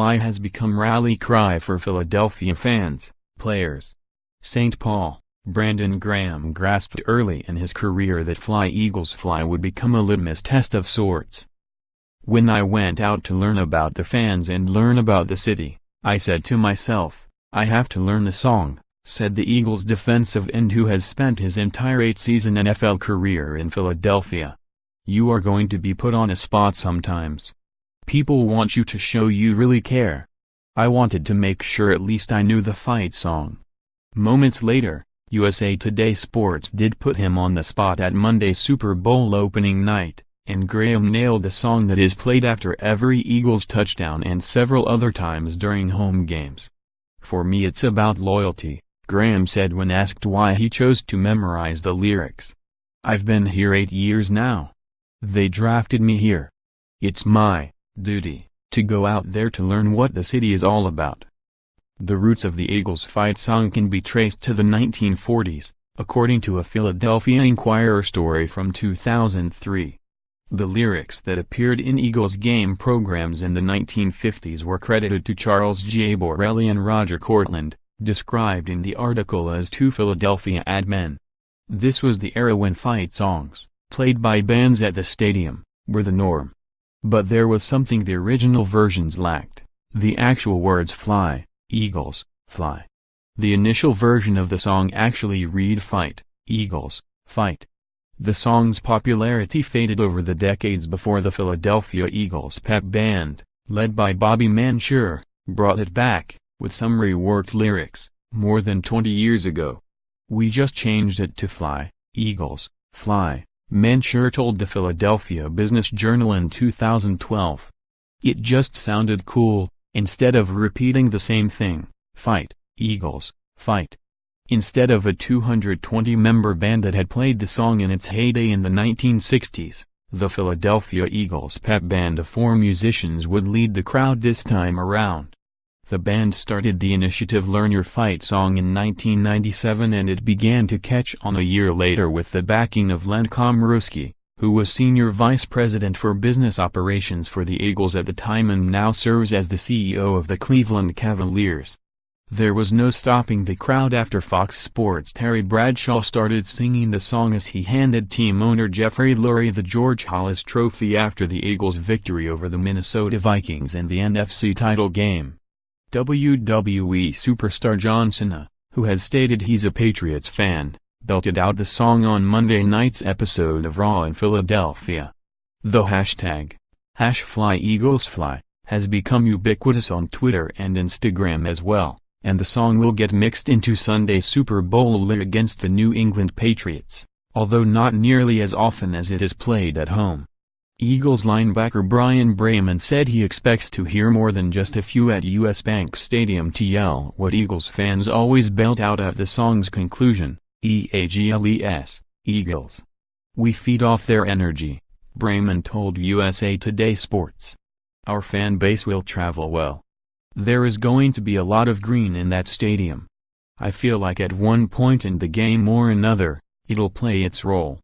"Fly" has become rally cry for Philadelphia fans, players. St. Paul, Brandon Graham grasped early in his career that "Fly Eagles Fly" would become a litmus test of sorts. "When I went out to learn about the fans and learn about the city, I said to myself, I have to learn the song," said the Eagles defensive end who has spent his entire 8-season NFL career in Philadelphia. "You are going to be put on a spot sometimes. People want you to show you really care. I wanted to make sure at least I knew the fight song." Moments later, USA Today Sports did put him on the spot at Monday's Super Bowl opening night, and Graham nailed the song that is played after every Eagles touchdown and several other times during home games. "For me it's about loyalty," Graham said when asked why he chose to memorize the lyrics. "I've been here 8 years now. They drafted me here. It's my duty to go out there to learn what the city is all about." The roots of the Eagles fight song can be traced to the 1940s, according to a Philadelphia Inquirer story from 2003. The lyrics that appeared in Eagles game programs in the 1950s were credited to Charles J. Borelli and Roger Cortland, described in the article as two Philadelphia ad men. This was the era when fight songs, played by bands at the stadium, were the norm. But there was something the original versions lacked: the actual words "Fly, Eagles, Fly." The initial version of the song actually read "Fight, Eagles, Fight." The song's popularity faded over the decades before the Philadelphia Eagles pep band, led by Bobby Mansour, brought it back, with some reworked lyrics, more than 20 years ago. "We just changed it to Fly, Eagles, Fly," Mansour told the Philadelphia Business Journal in 2012. "It just sounded cool, instead of repeating the same thing, Fight, Eagles, Fight." Instead of a 220-member band that had played the song in its heyday in the 1960s, the Philadelphia Eagles pep band of 4 musicians would lead the crowd this time around. The band started the initiative Learn Your Fight song in 1997, and it began to catch on a year later with the backing of Len Komrowski, who was Senior Vice President for Business Operations for the Eagles at the time and now serves as the CEO of the Cleveland Cavaliers. There was no stopping the crowd after Fox Sports' Terry Bradshaw started singing the song as he handed team owner Jeffrey Lurie the George Halas Trophy after the Eagles' victory over the Minnesota Vikings in the NFC title game. WWE superstar John Cena, who has stated he's a Patriots fan, belted out the song on Monday night's episode of Raw in Philadelphia. The hashtag #FlyEaglesFly has become ubiquitous on Twitter and Instagram as well, and the song will get mixed into Sunday's Super Bowl against the New England Patriots, although not nearly as often as it is played at home. Eagles linebacker Brian Bremen said he expects to hear more than just a few at US Bank Stadium to yell what Eagles fans always belt out at the song's conclusion, EAGLES, Eagles. "We feed off their energy," Bremen told USA Today Sports. "Our fan base will travel well. There is going to be a lot of green in that stadium. I feel like at one point in the game or another, it'll play its role."